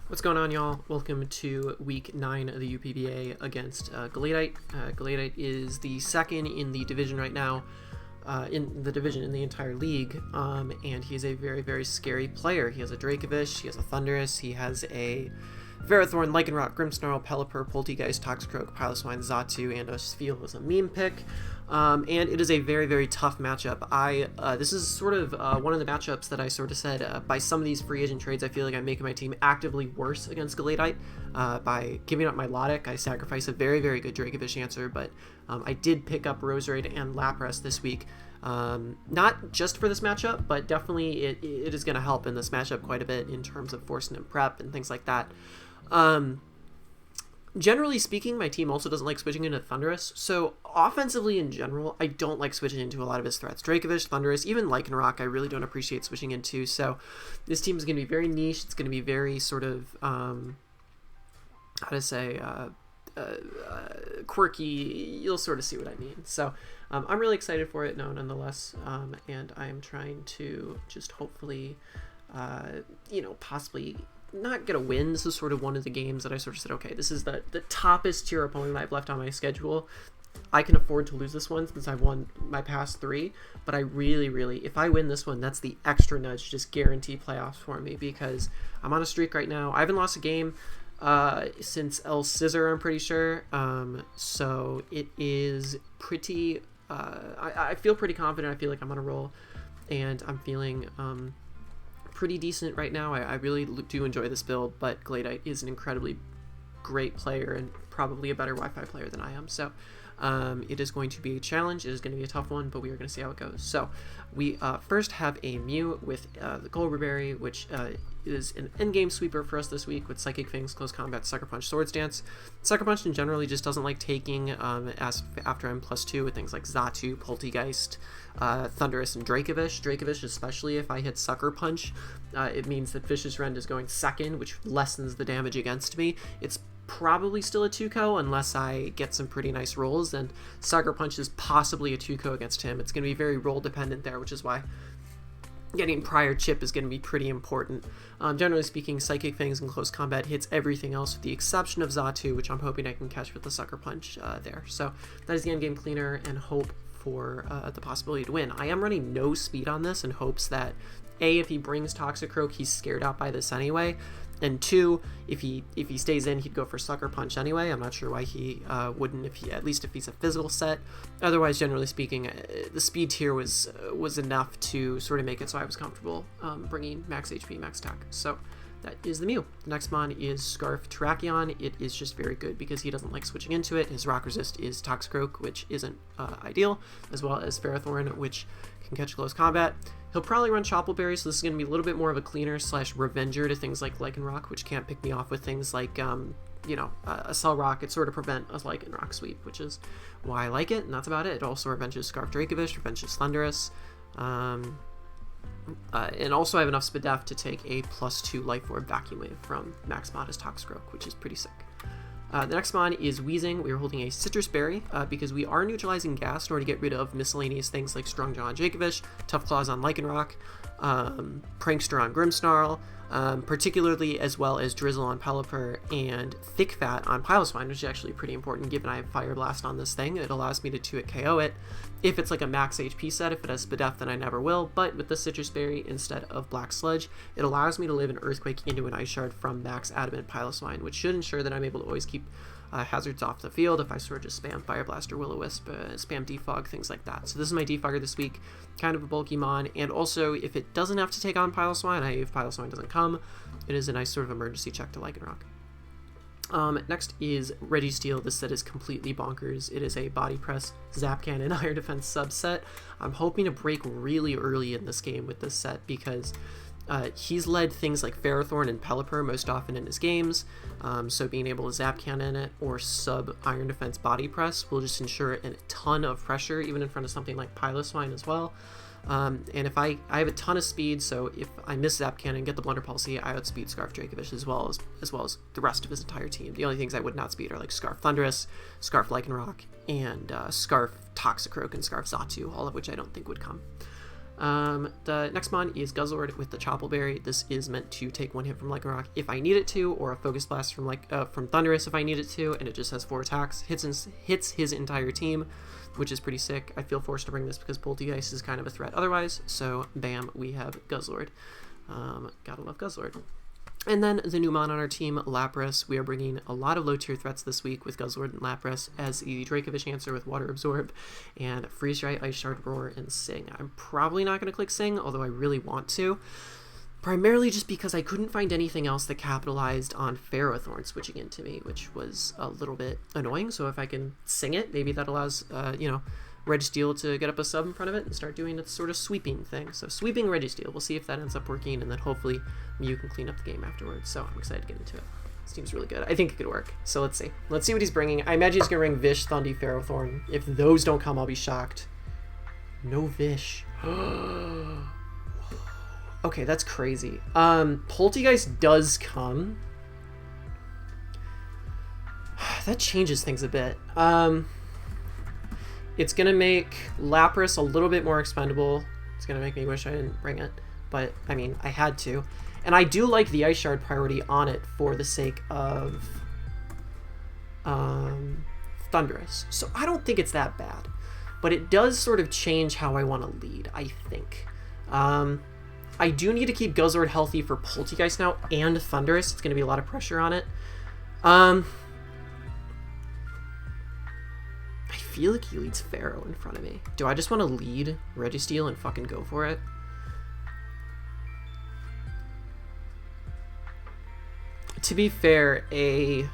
What's going on, y'all? Welcome to week 9 of the UPBA against Galladite. Galladite is the second in the division right now, in the entire league, and he's a very, very scary player. He has a Dracovish, he has a Thunderous, he has a Flamethrowers, Lycanroc, Grimmsnarl, Pelipper, Poltegeist, Toxicroak, Piloswine, Zatu, and a Spheal as a meme pick. And it is a very, very tough matchup. This is sort of one of the matchups that I sort of said, by some of these free agent trades, I feel like I'm making my team actively worse against Galladite. By giving up my Lotic, I sacrifice a very, very good Dracovish answer, but I did pick up Roserade and Lapras this week. Not just for this matchup, but definitely it is going to help in this matchup quite a bit in terms of forcing and prep and things like that. Generally speaking, my team also doesn't like switching into Thunderous, so offensively in general, I don't like switching into a lot of his threats. Dracovish, Thunderous, even Lycanroc, I really don't appreciate switching into, so this team is going to be very niche. It's going to be very sort of, quirky. You'll sort of see what I mean. So I'm really excited for it nonetheless, and I'm trying to just hopefully, possibly not get a win. This is sort of one of the games that I sort of said, okay, this is the toppest tier opponent I've left on my schedule. I can afford to lose this one since I've won my past 3, but I really, if I win this one, that's the extra nudge, just guarantee playoffs for me, because I'm on a streak right now. I haven't lost a game since El Scissor, I'm pretty sure. So it is pretty, I feel pretty confident. I feel like I'm on a roll, and I'm feeling, pretty decent right now. I really do enjoy this build, but Galladite is an incredibly great player and probably a better Wi-Fi player than I am. So it is going to be a challenge. It is going to be a tough one, but we are going to see how it goes. So we first have a Mew with the Goldberry Berry, which is an endgame sweeper for us this week with Psychic Fangs, Close Combat, Sucker Punch, Swords Dance. Sucker Punch in general just doesn't like taking after I'm +2 with things like Zatu, Poltegeist, Thunderous, and Dracovish. Dracovish, especially if I hit Sucker Punch, it means that Vicious Rend is going second, which lessens the damage against me. It's probably still a 2-ko unless I get some pretty nice rolls, and Sucker Punch is possibly a 2-ko against him. It's going to be very roll dependent there, which is why getting prior chip is going to be pretty important. Generally speaking, Psychic Fangs and Close Combat hits everything else with the exception of Zatu, which I'm hoping I can catch with the Sucker Punch there. So that is the endgame cleaner, and hope for the possibility to win. I am running no speed on this in hopes that A, if he brings Toxicroak, he's scared out by this anyway, and 2, if he stays in, he'd go for Sucker Punch anyway. I'm not sure why he wouldn't, at least if he's a physical set. Otherwise, generally speaking, the speed tier was enough to sort of make it so I was comfortable bringing max HP, max attack. So that is the Mew. The next mon is Scarf Terrakion. It is just very good because he doesn't like switching into it. His rock resist is Toxicroak, which isn't ideal, as well as Ferrothorn, which can catch close combat. He'll probably run Choppleberry, so this is going to be a little bit more of a cleaner / revenger to things like Lycanroc, which can't pick me off with things like, a Cell Rock. It sort of prevent a Lycanroc sweep, which is why I like it, and that's about it. It also revenges Scarf Dracovish, revenges Thunderous, and also I have enough Spadef to take a +2 Life Orb Vacuum Wave from Max Mod as Toxicroak, which is pretty sick. The next mon is Weezing. We are holding a Citrus Berry because we are neutralizing gas in order to get rid of miscellaneous things like Strong Jaw on Dracovish, Tough Claws on Lycanroc, Prankster on Grimmsnarl, particularly, as well as Drizzle on Pelipper and Thick Fat on Piloswine, which is actually pretty important given I have Fire Blast on this thing. It allows me to 2-hit KO it. If it's like a max HP set, if it has Spadef, then I never will, but with the Citrus Berry instead of Black Sludge, it allows me to live an Earthquake into an Ice Shard from max Adamant Piloswine, which should ensure that I'm able to always keep hazards off the field if I sort of just spam Fire Blast or Will-O-Wisp, spam Defog, things like that. So this is my Defogger this week, kind of a bulky mon, and also if it doesn't have to take on Piloswine, if Piloswine doesn't come, it is a nice sort of emergency check to Lycanroc. Next is REGISTEEL. This set is completely bonkers. It is a Body Press, Zap Cannon, Iron Defense subset. I'm hoping to break really early in this game with this set because he's led things like Ferrothorn and Pelipper most often in his games, so being able to Zap Cannon it or sub Iron Defense Body Press will just ensure a ton of pressure, even in front of something like Piloswine as well. And if I have a ton of speed, so if I miss Zap Cannon and get the Blunder Palsy, I outspeed Scarf Dracovish as well as the rest of his entire team. The only things I would not speed are like Scarf Thunderous, Scarf Lycanroc, and Scarf Toxicroak and Scarf Zatu, all of which I don't think would come. The next mon is Guzzlord with the Choppleberry. This is meant to take one hit from Lightning Rock if I need it to, or a Focus Blast from Thunderous if I need it to, and it just has 4 attacks. Hits his entire team, which is pretty sick. I feel forced to bring this because Poltegeist is kind of a threat otherwise, so bam, we have Guzzlord. Gotta love Guzzlord. And then the new mon on our team, Lapras. We are bringing a lot of low-tier threats this week with Guzzlord and Lapras as the Dracovish answer with Water Absorb and Freeze Dry, Ice Shard, Roar, and Sing. I'm probably not going to click Sing, although I really want to. Primarily just because I couldn't find anything else that capitalized on Ferrothorn switching into me, which was a little bit annoying. So if I can Sing it, maybe that allows, REGISTEEL to get up a sub in front of it and start doing its sort of sweeping thing. So sweeping REGISTEEL, we'll see if that ends up working, and then hopefully Mew can clean up the game afterwards. So I'm excited to get into it. This team's really good. I think it could work. So let's see. Let's see what he's bringing. I imagine he's going to bring Vish, Thundy, Ferrothorn. If those don't come, I'll be shocked. No Vish. Okay, that's crazy. Poltegeist does come. That changes things a bit. It's going to make Lapras a little bit more expendable. It's going to make me wish I didn't bring it. But, I mean, I had to. And I do like the Ice Shard priority on it for the sake of Thunderous. So I don't think it's that bad. But it does sort of change how I want to lead, I think. I do need to keep Guzzlord healthy for Poltegeist now and Thunderous. It's going to be a lot of pressure on it. I feel like he leads Pharaoh in front of me. Do I just want to lead REGISTEEL and fucking go for it? To be fair, he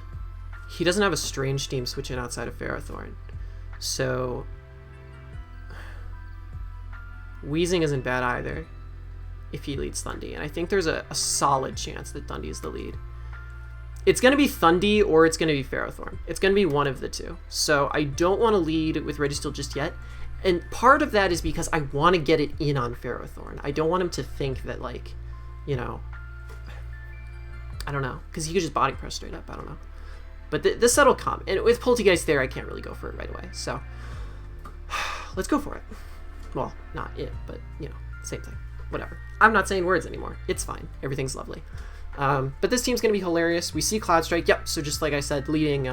doesn't have a Strange Steam switching outside of Ferrothorn. So Weezing isn't bad either if he leads Thundy. And I think there's a solid chance that Thundy is the lead. It's going to be Thundy or it's going to be Ferrothorn. It's going to be one of the two. So I don't want to lead with REGISTEEL just yet. And part of that is because I want to get it in on Ferrothorn. I don't want him to think that, like, you know, I don't know. Because he could just body press straight up. I don't know. But this set will come. And with Poltegeist there, I can't really go for it right away. So let's go for it. Well, not it, but, you know, same thing. Whatever. I'm not saying words anymore. It's fine. Everything's lovely. But this team's going to be hilarious. We see Cloud Strike. Yep, so just like I said, leading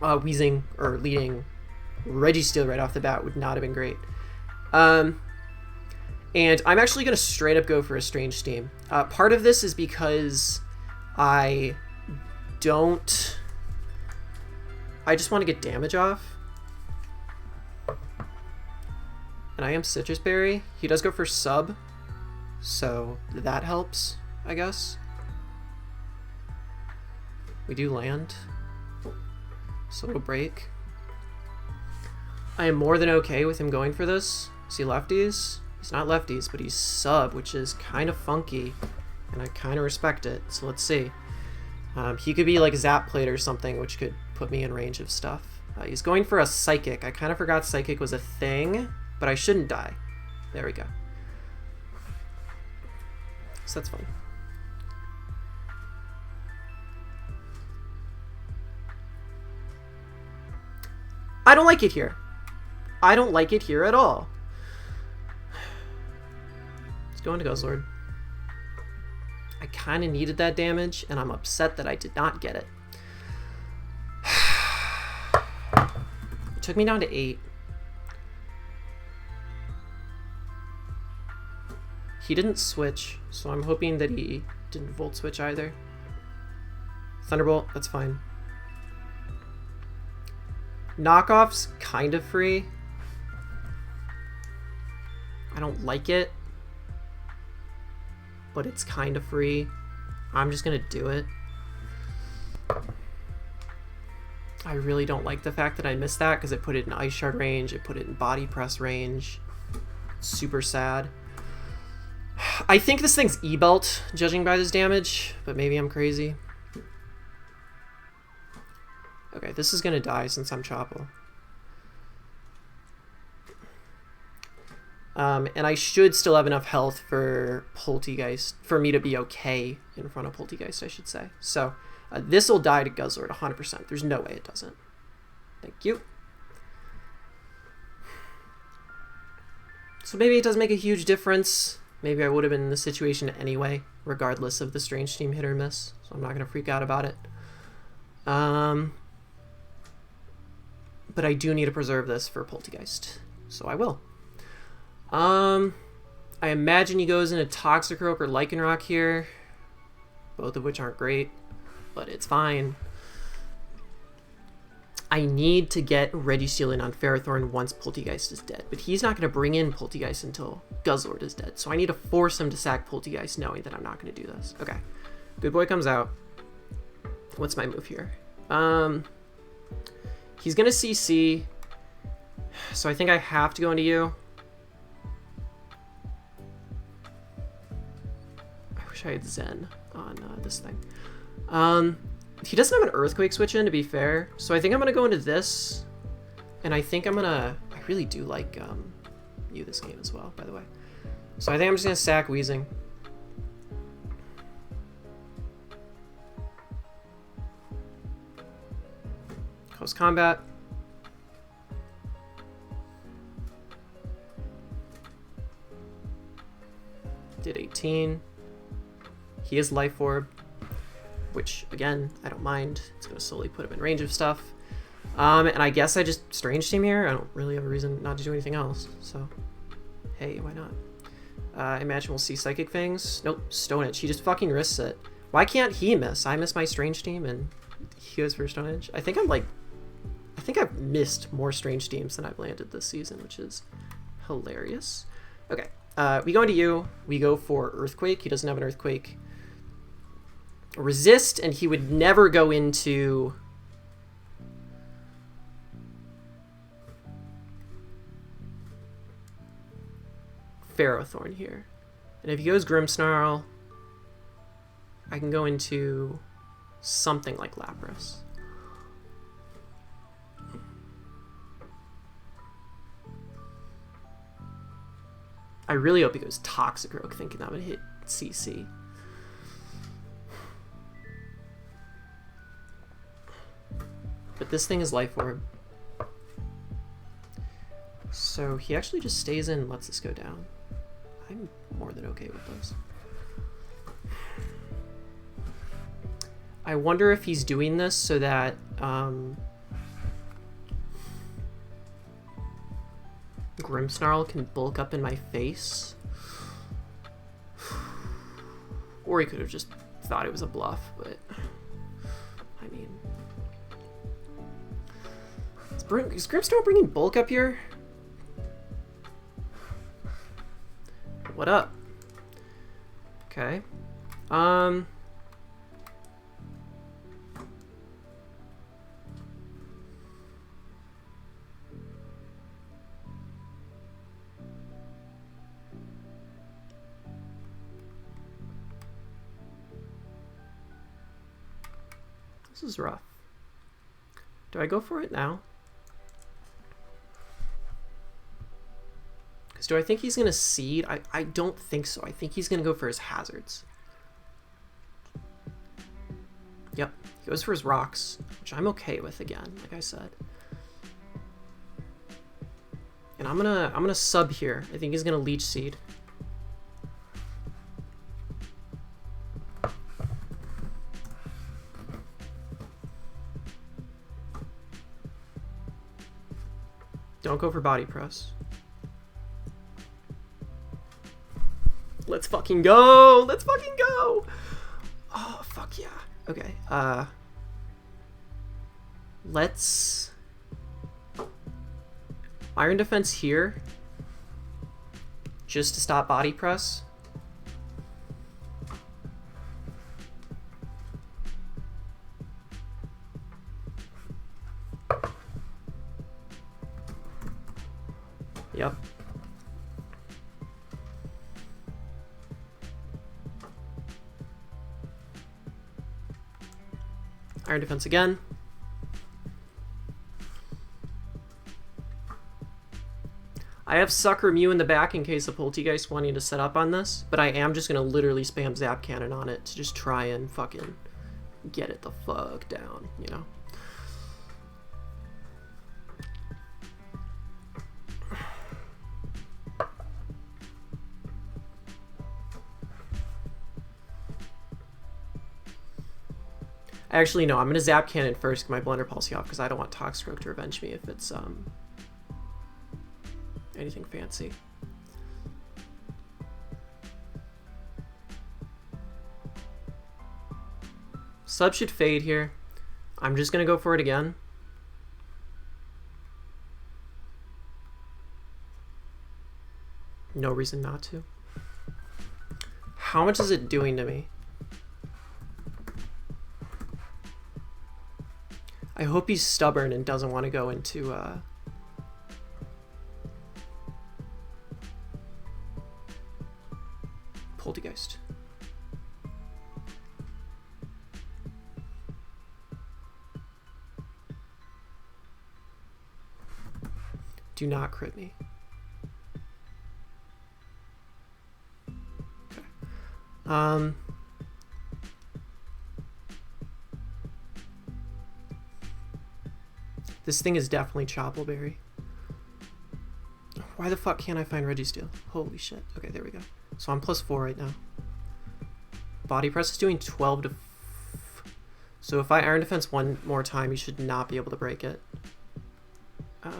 Weezing or leading REGISTEEL right off the bat would not have been great. And I'm actually going to straight up go for a Strange Steam. Part of this is because I just want to get damage off. And I am Citrus Berry. He does go for sub, so that helps, I guess. We do land, so it'll break. I am more than okay with him going for this. Is he lefties? He's not lefties, but he's sub, which is kind of funky, and I kind of respect it, so let's see. He could be like ZAP plate or something, which could put me in range of stuff. He's going for a Psychic. I kind of forgot Psychic was a thing, but I shouldn't die. There we go. So that's fine. I don't like it here. I don't like it here at all. Let's go into Guzzlord. I kind of needed that damage, and I'm upset that I did not get it. It took me down to 8. He didn't switch, so I'm hoping that he didn't Volt Switch either. Thunderbolt, that's fine. Knockoff's kind of free. I don't like it, but it's kind of free. I'm just gonna do it. I really don't like the fact that I missed that because it put it in Ice Shard range, it put it in Body Press range. It's super sad. I think this thing's E-Belt, judging by this damage, but maybe I'm crazy. Okay, this is gonna die since I'm Chopple. And I should still have enough health for Poltegeist, for me to be okay in front of Poltegeist, I should say. So, this will die to Guzzlord 100%. There's no way it doesn't. Thank you. So maybe it doesn't make a huge difference. Maybe I would have been in this situation anyway, regardless of the Strange Team hit or miss. So I'm not going to freak out about it. But I do need to preserve this for Poltergeist. So I will. I imagine he goes into Toxicroak or Lycanroc here. Both of which aren't great, but it's fine. I need to get Registeel in on Ferrothorn once Poltergeist is dead, but he's not going to bring in Poltergeist until Guzzlord is dead, so I need to force him to sack Poltergeist knowing that I'm not going to do this. Okay. Good Boy comes out. What's my move here? He's going to CC, so I think I have to go into you. I wish I had Zen on this thing. He doesn't have an Earthquake switch in, to be fair, so I think I'm going to go into this, and I think I'm going to... I really do like you this game as well, by the way. So I think I'm just going to sack Weezing. Close combat. Did 18. He is Life Orb, which, again, I don't mind. It's going to slowly put him in range of stuff. And I guess I just Strange Team here. I don't really have a reason not to do anything else, so hey, why not? I imagine we'll see Psychic Fangs. Nope, Stone Edge. He just fucking risks it. Why can't he miss? I miss my Strange Team, and he goes for Stone Edge. I think I've missed more Strange Teams than I've landed this season, which is hilarious. Okay, we go into you. We go for Earthquake. He doesn't have an Earthquake. Resist, and he would never go into Ferrothorn here. And if he goes Grimmsnarl, I can go into something like Lapras. I really hope he goes Toxicroak, thinking that would hit CC. But this thing is Life Orb. So he actually just stays in and lets this go down. I'm more than okay with this. I wonder if he's doing this so that Grimmsnarl can bulk up in my face. Or he could have just thought it was a bluff, but I mean... Is Grimmsnarl bringing bulk up here? What up? Okay. This is rough. Do I go for it now? Because do I think he's going to seed? I don't think so. I think he's going to go for his hazards. Yep. He goes for his rocks, which I'm okay with again, like I said. And I'm gonna sub here. I think he's going to leech seed. Don't go for body press. Let's fucking go! Let's fucking go! Oh, fuck yeah. Okay, let's... Iron Defense here. Just to stop body press. Yep. Iron Defense again. I have Sucker Mew in the back in case of Poltergeist wanting to set up on this, but I am just going to literally spam Zap Cannon on it to just try and fucking get it the fuck down, you know? Actually, no, I'm going to Zap Cannon first, get my Blender Policy off, because I don't want Toxstroke to revenge me if it's anything fancy. Sub should fade here. I'm just going to go for it again. No reason not to. How much is it doing to me? I hope he's stubborn and doesn't want to go into Poltergeist. Do not crit me. Okay. This thing is definitely Choppleberry. Why the fuck can't I find Registeel? Holy shit. Okay, there we go. So I'm +4 right now. Body Press is doing 12 to... So if I Iron Defense one more time, you should not be able to break it. But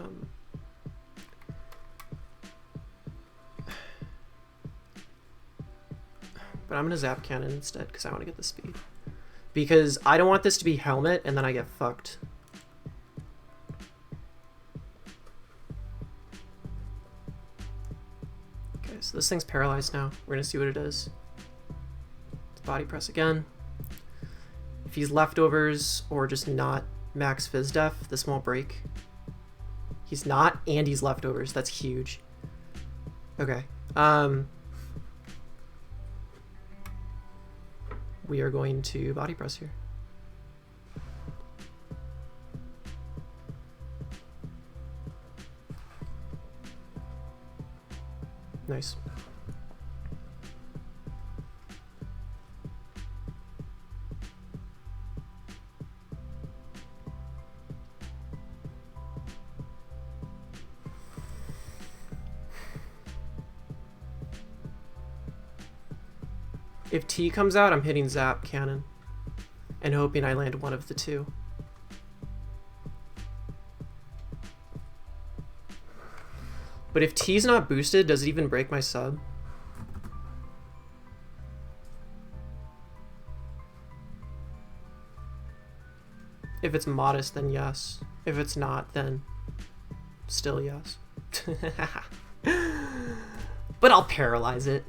I'm going to Zap Cannon instead because I want to get the speed. Because I don't want this to be Helmet and then I get fucked. Okay, so this thing's paralyzed now. We're going to see what it is. Let's Body Press again. If he's leftovers or just not max Fizz Def, this won't break. He's not, and he's leftovers. That's huge. Okay. We are going to Body Press here. Nice. If T comes out, I'm hitting Zap Cannon and hoping I land one of the two. But if T's not boosted, does it even break my sub? If it's modest, then yes. If it's not, then still yes. But I'll paralyze it.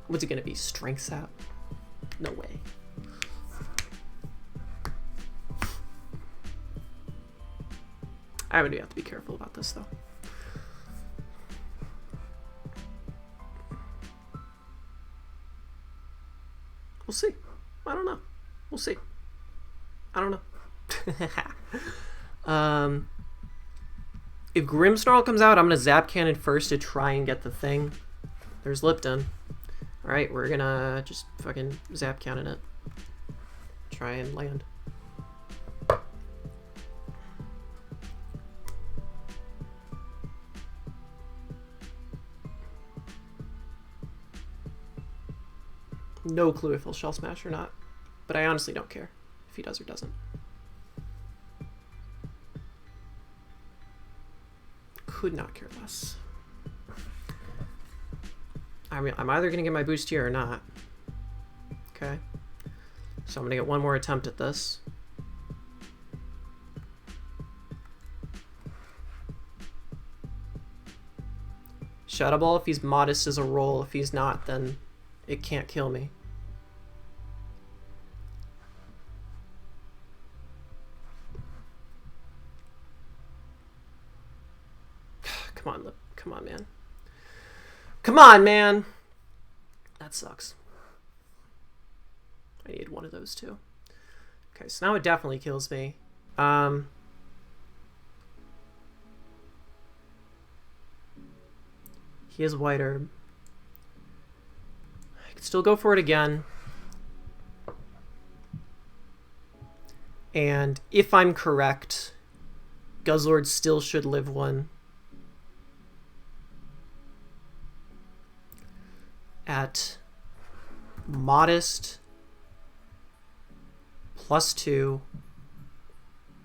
What's it gonna be? Strength Sap? No way. I would have to be careful about this though. We'll see. I don't know. We'll see. I don't know. If Grimmsnarl comes out, I'm gonna Zap Cannon first to try and get the thing. There's Lipton. Alright, we're gonna just fucking Zap Cannon it. Try and land. No clue if he'll Shell Smash or not, but I honestly don't care if he does or doesn't. Could not care less. I mean, I'm either gonna get my boost here or not. Okay. So I'm gonna get one more attempt at this. Shadow Ball if he's modest as a roll. If he's not, then it can't kill me. Come on, come on, man. Come on, man! That sucks. I need one of those too. Okay, so now it definitely kills me. He has White Herb. I could still go for it again. And if I'm correct, Guzzlord still should live one. At modest +2.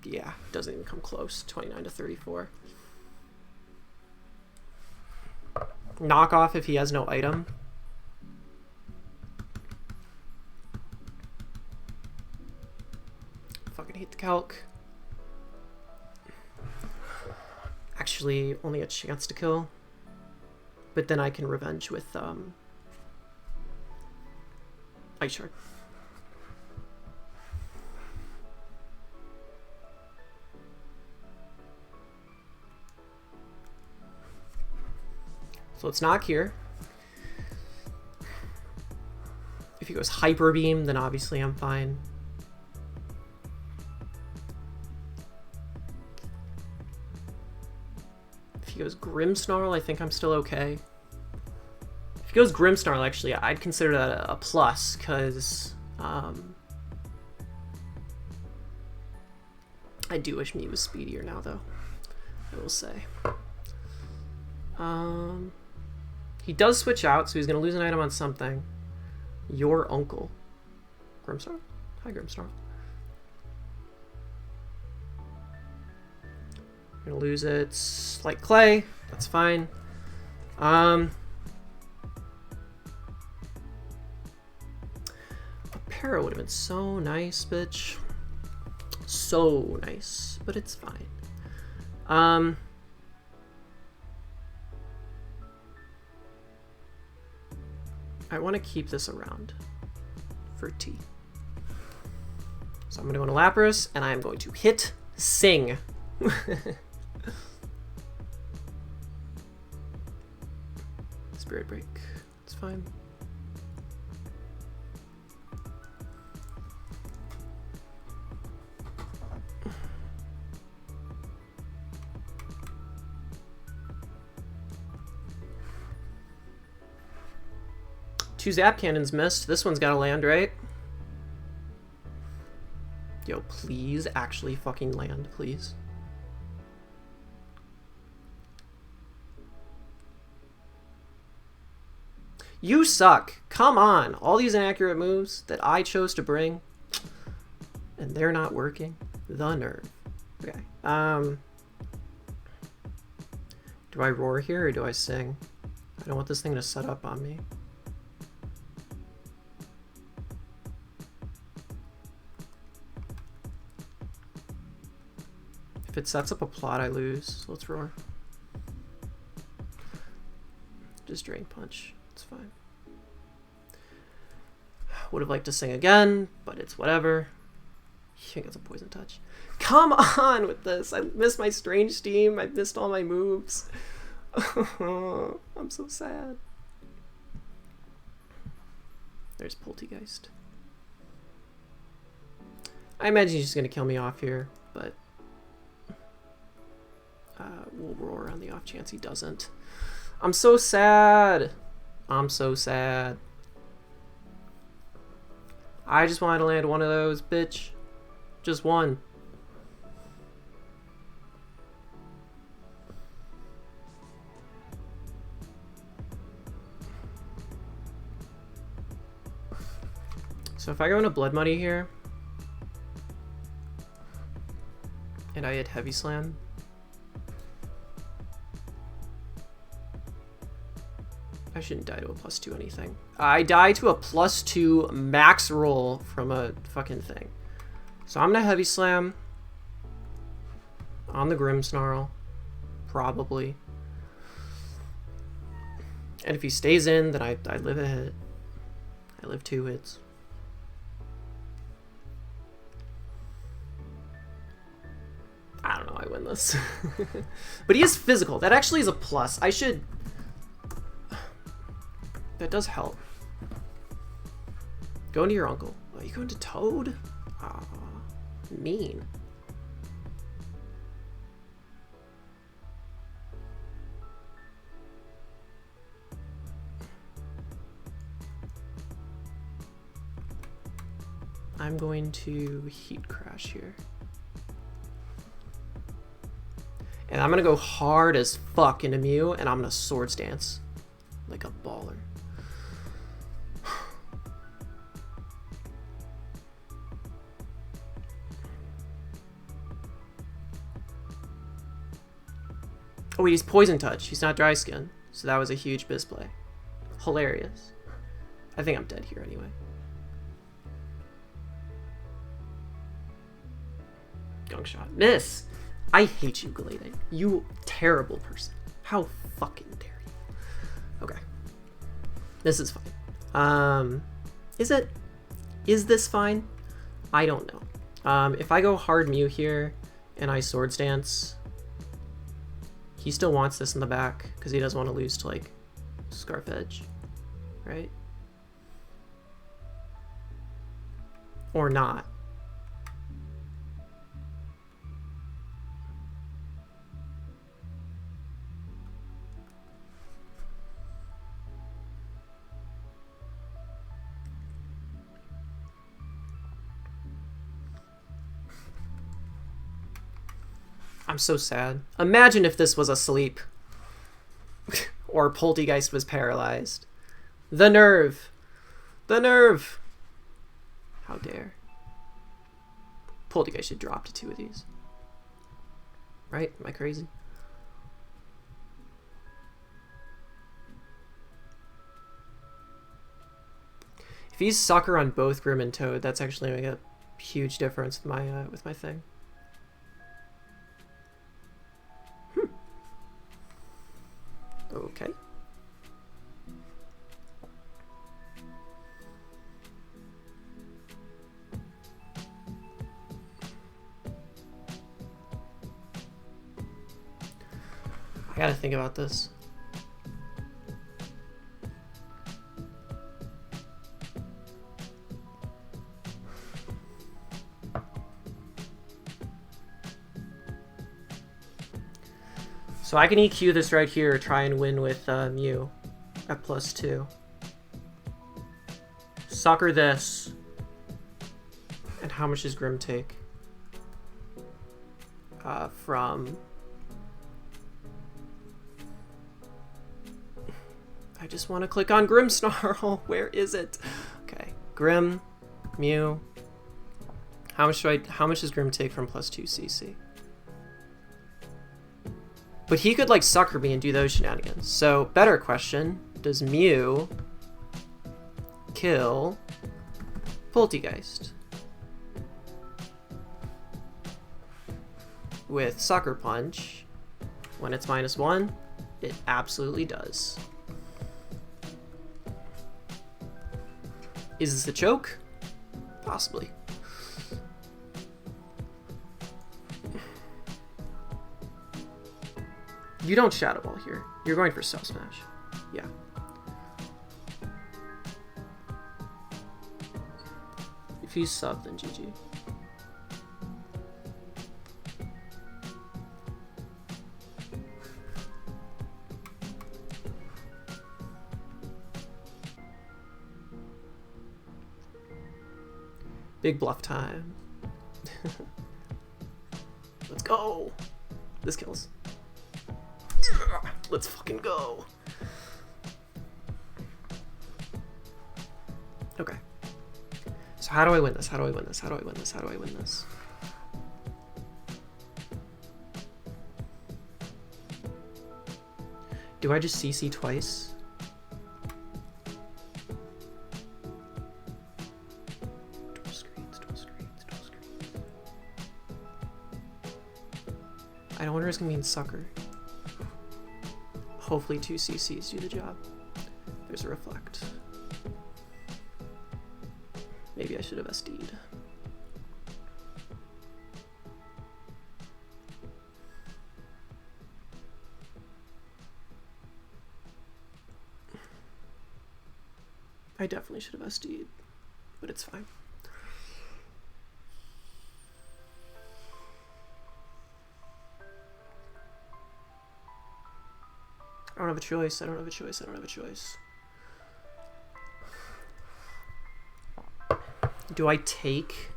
Yeah, doesn't even come close. 29 to 34. Knockoff if he has no item. Fucking hate the calc. Actually, only a chance to kill. But then I can revenge with Ice Shard. So let's knock here. If he goes Hyper Beam, then obviously I'm fine. If he goes Grimmsnarl, I think I'm still okay. If he goes Grimmsnarl, actually, I'd consider that a plus, because I do wish Mew was speedier now, though, I will say. He does switch out, so he's going to lose an item on something. Your uncle. Grimmsnarl? Hi, Grimmsnarl. Going to lose it like Clay. That's fine. A Para would have been so nice, bitch. So nice, but it's fine. I want to keep this around for T. So I'm going to go into Lapras, and I'm going to hit Sing. Spirit Break. It's fine. Two Zap Cannons missed. This one's got to land, right? Yo, please actually fucking land, please. You suck. Come on. All these inaccurate moves that I chose to bring, and they're not working. The nerve. Okay. Do I roar here or do I sing? I don't want this thing to set up on me. If it sets up a plot, I lose. So let's roar. Just Drain Punch. It's fine. Would have liked to sing again, but it's whatever. I think it's a Poison Touch. Come on with this. I missed my Strange Steam. I missed all my moves. I'm so sad. There's Poltegeist. I imagine he's just going to kill me off here, but we'll roar on the off chance he doesn't. I'm so sad. I'm so sad. I just wanted to land one of those, bitch. Just one. So if I go into Blood Money here, and I hit Heavy Slam, I shouldn't die to a +2 anything. I die to a +2 max roll from a fucking thing. So I'm gonna Heavy Slam on the Grimmsnarl, probably. And if he stays in, then I live a hit. I live 2 hits. I don't know, I win this. But he is physical. That actually is a plus. I should... That does help. Go into your uncle. Oh, you go into Toad? Aw, mean. I'm going to Heat Crash here. And I'm gonna go hard as fuck into Mew, and I'm gonna Swords Dance like a baller. Oh wait, he's Poison Touch. He's not Dry Skin. So that was a huge biz play. Hilarious. I think I'm dead here anyway. Gunk Shot. Miss! I hate you, Galladite. You terrible person. How fucking dare you? Okay. This is fine. Is it? Is this fine? I don't know. If I go hard Mew here and I Swords Dance, he still wants this in the back because he doesn't want to lose to like Scarf Edge, right? Or not. I'm so sad. Imagine if this was asleep. Or Poltegeist was paralyzed. The nerve! The nerve! How dare. Poltegeist should drop to 2 of these. Right? Am I crazy? If he's Sucker on both Grim and Toad, that's actually making a huge difference with my thing. Okay. I gotta think about this. So I can EQ this right here, try and win with Mew at +2. Sucker this. And how much does Grim take? From... I just want to click on Grimmsnarl. Where is it? Okay, Grim, Mew. How much does Grim take from +2 CC? But he could like sucker me and do those shenanigans. So, better question, does Mew kill Poltegeist with Sucker Punch when it's -1? It absolutely does. Is this a choke? Possibly. You don't Shadow Ball here. You're going for Sub Smash. Yeah. If he's sub, then GG. Big bluff time. Let's go. This kills. Let's fucking go. Okay. So how do I win this? How do I win this? How do I win this? How do I win this? Do I just CC twice? Dual screens, dual screens, dual screens. I don't wonder if it's gonna be in Sucker. Hopefully 2 CCs do the job. There's a Reflect. Maybe I should have SD'd. I definitely should have SD'd, but it's fine. I don't have a choice, I don't have a choice, I don't have a choice. Do I take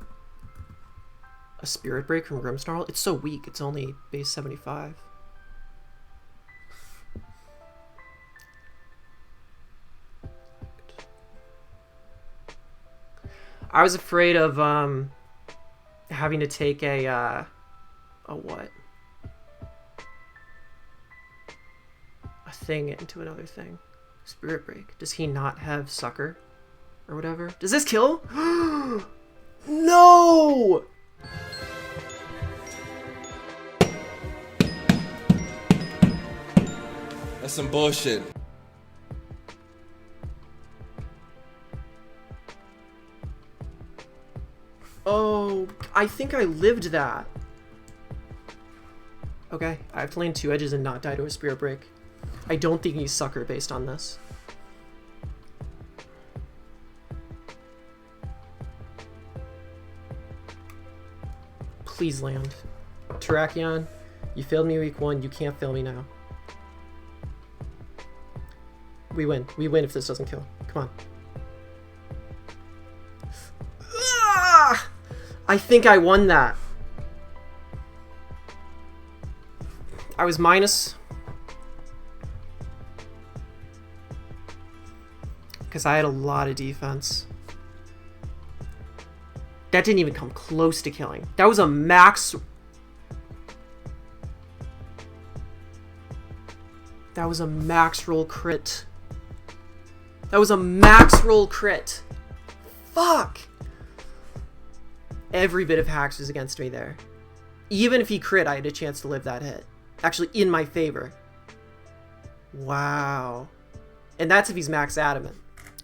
a Spirit Break from Grimmsnarl? It's so weak, it's only base 75. I was afraid of having to take a what? thing into another thing. Spirit Break. Does he not have Sucker? Or whatever? Does this kill? No! That's some bullshit. Oh, I think I lived that. Okay, I have to land 2 edges and not die to a Spirit Break. I don't think he's Sucker based on this. Please land. Terrakion, you failed me week 1, you can't fail me now. We win. We win if this doesn't kill. Come on. Ah! I think I won that. I was minus... because I had a lot of defense. That didn't even come close to killing. That was a max... that was a max roll crit. That was a max roll crit. Fuck! Every bit of hacks was against me there. Even if he crit, I had a chance to live that hit. Actually, in my favor. Wow. And that's if he's max adamant.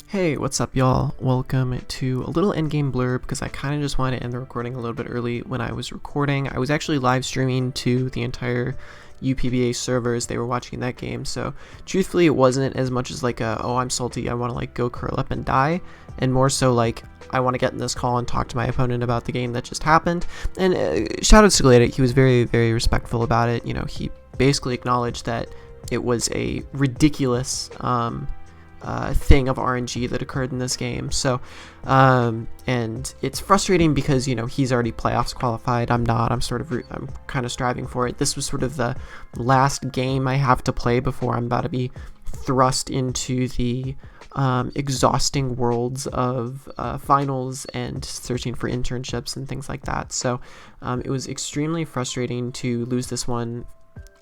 Hey, what's up, y'all? Welcome to a little endgame blurb, because I kind of just wanted to end the recording a little bit early. When I was recording, I was actually live streaming to the entire UPBA servers. They were watching that game, so truthfully it wasn't as much as like a, oh, I'm salty, I want to like go curl up and die, and more so like I want to get in this call and talk to my opponent about the game that just happened. And shout out to Galladite, he was very, very respectful about it. You know, he basically acknowledged that it was a ridiculous thing of RNG that occurred in this game. So and it's frustrating because, you know, he's already playoffs qualified, I'm not. I'm kind of striving for it. This was sort of the last game I have to play before I'm about to be thrust into the exhausting worlds of finals and searching for internships and things like that. So it was extremely frustrating to lose this one,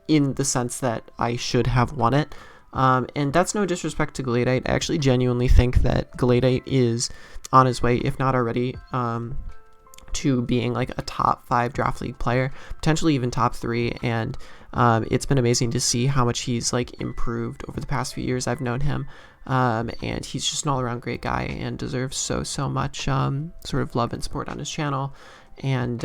in the sense that I should have won it. And that's no disrespect to Galladite. I actually genuinely think that Galladite is on his way, if not already, to being like a top 5 draft league player, potentially even top 3. And it's been amazing to see how much he's like improved over the past few years I've known him. And he's just an all-around great guy and deserves so much sort of love and support on his channel. And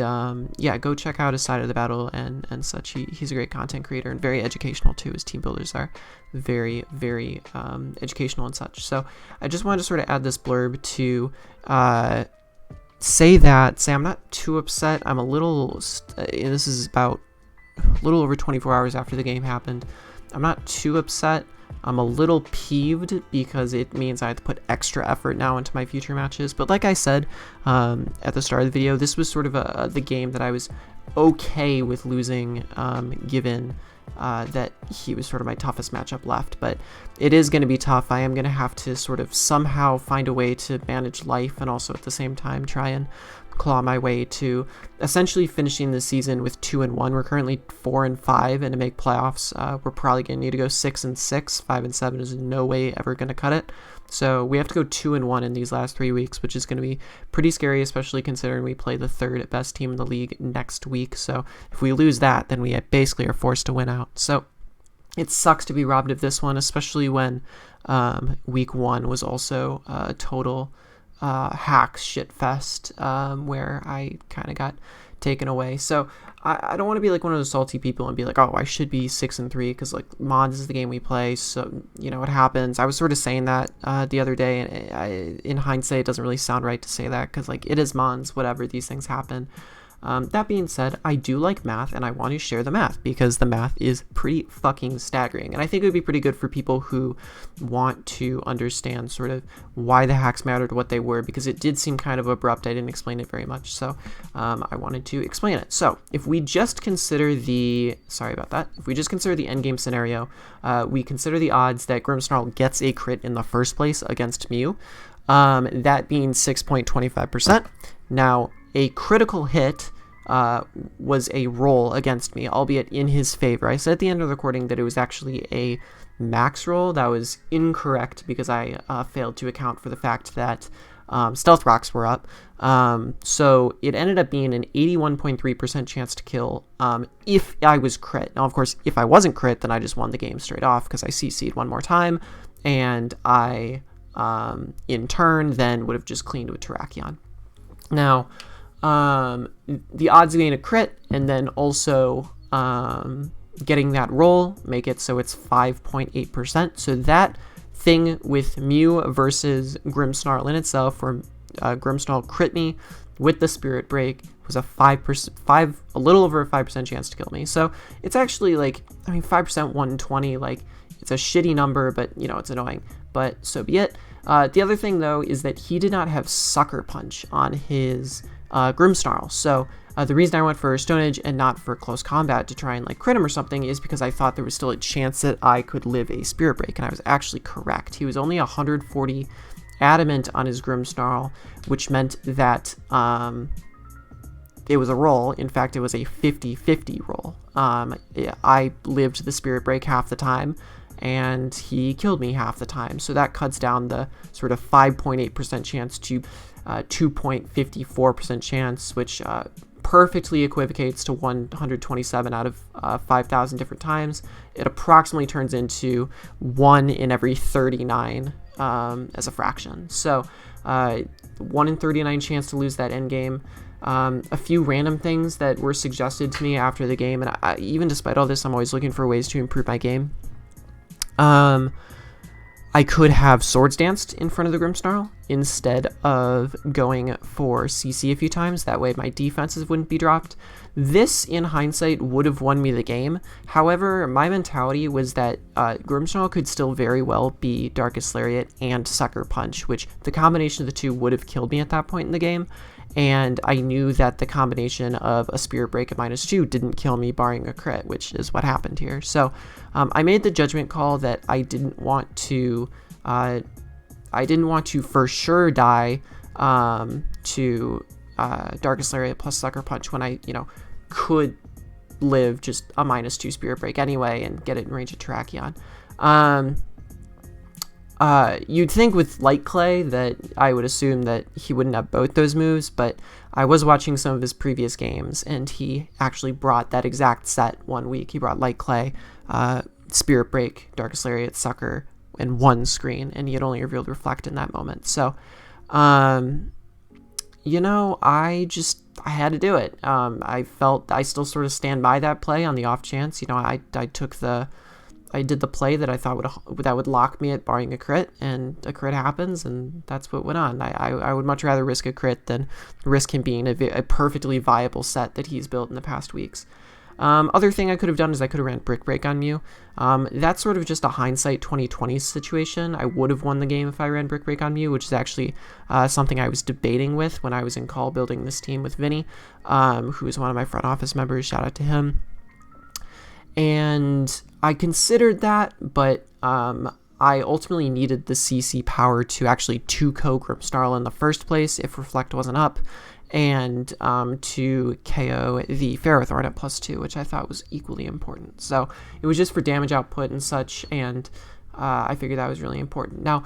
yeah, go check out his side of the battle and such. He's a great content creator and very educational too. His team builders are very educational and such. So I just wanted to sort of add this blurb to say I'm not too upset. I'm a little this is about a little over 24 hours after the game happened. I'm not too upset. I'm a little peeved because it means I have to put extra effort now into my future matches. But like I said at the start of the video, this was sort of the game that I was okay with losing, given that he was sort of my toughest matchup left. But it is going to be tough. I am going to have to sort of somehow find a way to manage life and also at the same time try and claw my way to essentially finishing the season with 2-1. We're currently 4-5, and to make playoffs, we're probably going to need to go 6-6. 5-7 is no way ever going to cut it. So we have to go 2-1 in these last 3 weeks, which is going to be pretty scary, especially considering we play the 3rd best team in the league next week. So if we lose that, then we basically are forced to win out. So it sucks to be robbed of this one, especially when week 1 was also a total hacks shit fest, where I kind of got taken away. So I don't want to be like one of those salty people and be like, oh, I should be 6-3 because like Mons is the game we play, so you know what happens. I was sort of saying that the other day, and in hindsight it doesn't really sound right to say that because like it is Mons, whatever, these things happen. That being said, I do like math, and I want to share the math because the math is pretty fucking staggering. And I think it would be pretty good for people who want to understand sort of why the hacks mattered, what they were, because it did seem kind of abrupt. I didn't explain it very much, so I wanted to explain it. So if we just consider sorry about that, if we just consider the endgame scenario, we consider the odds that Grimmsnarl gets a crit in the first place against Mew, that being 6.25%. Now, a critical hit was a roll against me, albeit in his favor. I said at the end of the recording that it was actually a max roll. That was incorrect because I failed to account for the fact that stealth rocks were up. So it ended up being an 81.3% chance to kill if I was crit. Now, of course, if I wasn't crit, then I just won the game straight off because I CC'd one more time, and I, in turn, then would have just cleaned with Terrakion. Now, the odds of getting a crit and then also getting that roll make it so it's 5.8%. So that thing with Mew versus Grimmsnarl in itself, where Grimmsnarl crit me with the Spirit Break, was a a little over a 5% chance to kill me. So it's actually like, I mean, 5%, 120, like, it's a shitty number, but you know, it's annoying, but so be it. The other thing though is that he did not have Sucker Punch on his Grimmsnarl. So the reason I went for Stone Edge and not for Close Combat to try and like crit him or something is because I thought there was still a chance that I could live a Spirit Break, and I was actually correct. He was only 140 adamant on his Grimmsnarl, which meant that it was a roll. In fact, it was a 50-50 roll. I lived the Spirit Break half the time, and he killed me half the time. So that cuts down the sort of 5.8% chance to 2.54% chance, which perfectly equivocates to 127 out of 5,000 different times. It approximately turns into 1 in every 39 as a fraction. So 1 in 39 chance to lose that end game. A few random things that were suggested to me after the game, and even despite all this, I'm always looking for ways to improve my game. I could have Swords Danced in front of the Grimmsnarl instead of going for CC a few times. That way my defenses wouldn't be dropped. This, in hindsight, would have won me the game. However, my mentality was that Grimmsnarl could still very well be Darkest Lariat and Sucker Punch, which the combination of the two would have killed me at that point in the game. And I knew that the combination of a Spirit Break at -2 didn't kill me barring a crit, which is what happened here. So I made the judgment call that I didn't want to for sure die to Darkest Lariat plus Sucker Punch when I, could live just a -2 Spirit Break anyway and get it in range of Terrakion. You'd think with Light Clay that I would assume that he wouldn't have both those moves, but I was watching some of his previous games, and he actually brought that exact set one week. He brought Light Clay, Spirit Break, Darkest Lariat, Sucker, and one screen, and he had only revealed Reflect in that moment. So, I had to do it. I felt I still sort of stand by that play on the off chance. I did the play that I thought would lock me at barring a crit, and a crit happens, and that's what went on. I would much rather risk a crit than risk him being a perfectly viable set that he's built in the past weeks. Other thing I could have done is I could have ran Brick Break on Mew. That's sort of just a hindsight 2020 situation. I would have won the game if I ran Brick Break on Mew, which is actually something I was debating with when I was in call building this team with Vinny, who is one of my front office members. Shout out to him. And I considered that, but I ultimately needed the CC power to actually 2-KO Grimmsnarl in the first place if Reflect wasn't up, and to KO the Ferrothorn at +2, which I thought was equally important. So it was just for damage output and such, and I figured that was really important. Now,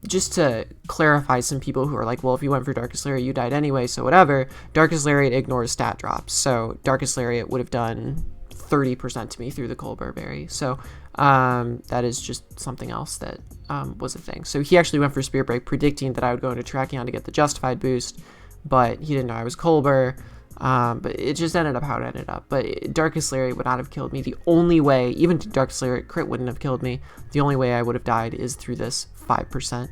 just to clarify, some people who are like, well, if you went for Darkest Lariat, you died anyway, so whatever. Darkest Lariat ignores stat drops, so Darkest Lariat would have done 30% to me through the Cold Berry. So that is just something else that was a thing. So he actually went for Spirit Break, predicting that I would go into Terrakion to get the Justified boost, but he didn't know I was Colbur. But it just ended up how it ended up. But Darkest Lariat would not have killed me. The only way, even Darkest Lariat crit wouldn't have killed me. The only way I would have died is through this 5%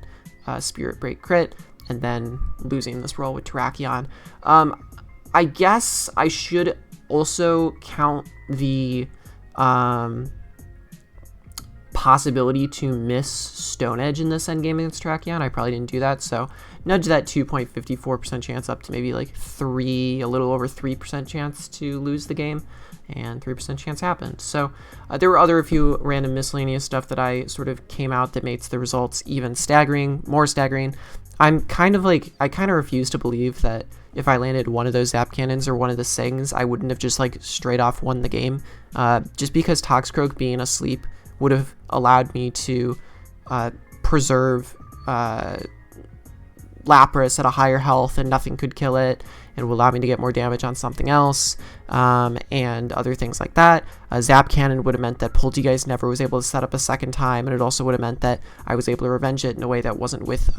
Spirit Break crit, and then losing this roll with Terrakion. I guess I should also count the possibility to miss Stone Edge in this endgame against Terrakion. I probably didn't do that, so nudge that 2.54% chance up to maybe like a little over 3% chance to lose the game, and 3% chance happened. So there were a few random miscellaneous stuff that I sort of came out that makes the results even more staggering. I kind of refuse to believe that if I landed one of those Zap Cannons or one of the Sings, I wouldn't have just like straight off won the game. Just because Toxicroak being asleep would have allowed me to preserve Lapras at a higher health and nothing could kill it, and would allow me to get more damage on something else, and other things like that. Zap Cannon would have meant that Poltegeist never was able to set up a second time, and it also would have meant that I was able to revenge it in a way that wasn't with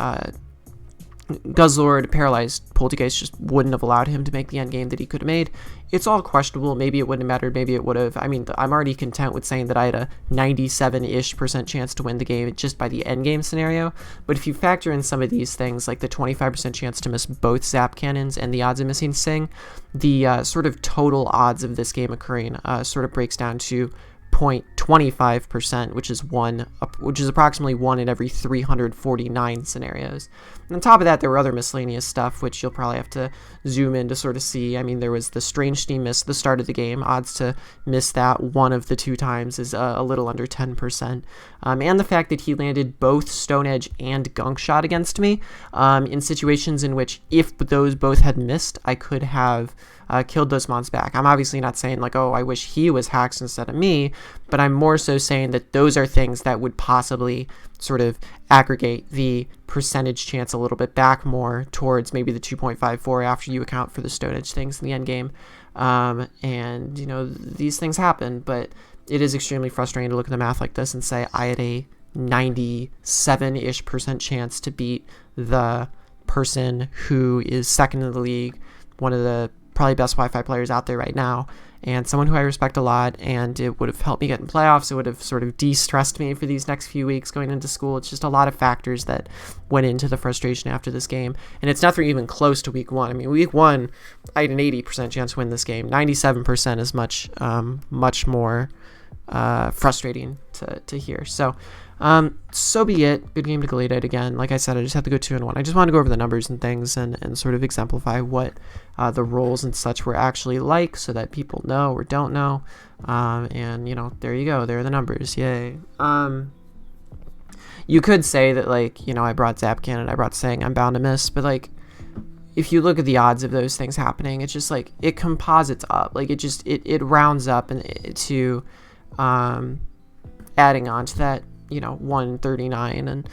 Guzzlord. Paralyzed Poltegeist just wouldn't have allowed him to make the end game that he could have made. It's all questionable. Maybe it wouldn't have mattered. Maybe it would have. I mean, I'm already content with saying that I had a 97-ish% chance to win the game just by the end game scenario. But if you factor in some of these things, like the 25% chance to miss both Zap Cannons and the odds of missing Sing, the sort of total odds of this game occurring sort of breaks down to 0.25%, which is approximately 1 in every 349 scenarios. And on top of that, there were other miscellaneous stuff, which you'll probably have to zoom in to sort of see. I mean, there was the Strange Steam miss at the start of the game. Odds to miss that one of the 2 times is a little under 10%. And the fact that he landed both Stone Edge and Gunk Shot against me in situations in which, if those both had missed, I could have killed those mons back. I'm obviously not saying like, oh, I wish he was Hax instead of me, but I'm more so saying that those are things that would possibly sort of aggregate the percentage chance a little bit back more towards maybe the 2.54 after you account for the Stone Edge things in the end game. And, you know, these things happen, but it is extremely frustrating to look at the math like this and say I had a 97-ish% chance to beat the person who is second in the league, one of the probably best Wi-Fi players out there right now, and someone who I respect a lot, and it would have helped me get in playoffs. It would have sort of de-stressed me for these next few weeks going into school. It's just a lot of factors that went into the frustration after this game, and it's nothing even close to week 1. I mean, week 1, I had an 80% chance to win this game. 97% is much more frustrating to hear. So be it. Good game to Galladite again. Like I said, I just had to go 2-1. I just wanted to go over the numbers and things and sort of exemplify what the roles and such were actually like, so that people know or don't know. And, you know, there you go. There are the numbers. Yay. You could say that, like, you know, I brought Zap Cannon, I brought Sing, I'm bound to miss, but, like, if you look at the odds of those things happening, it's just, like, it composites up. Like, it rounds up to adding on to that, you know, 139, and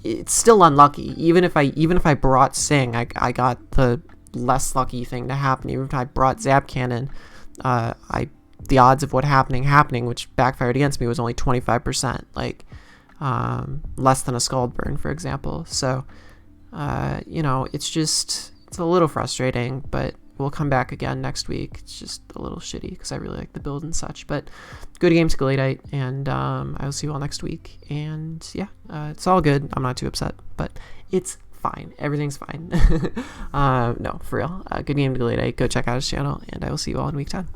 it's still unlucky. Even if I brought Sing, I got the less lucky thing to happen. Even if I brought Zap Cannon, the odds of what happening, which backfired against me, was only 25%, like less than a Scald Burn, for example. So you know, it's a little frustrating, but we'll come back again next week. It's just a little shitty because I really like the build and such. But good game to Galladite, and I will see you all next week. And yeah, it's all good. I'm not too upset, but it's fine. Everything's fine. No, for real. Good game to Galladite. Go check out his channel, and I will see you all in week 10.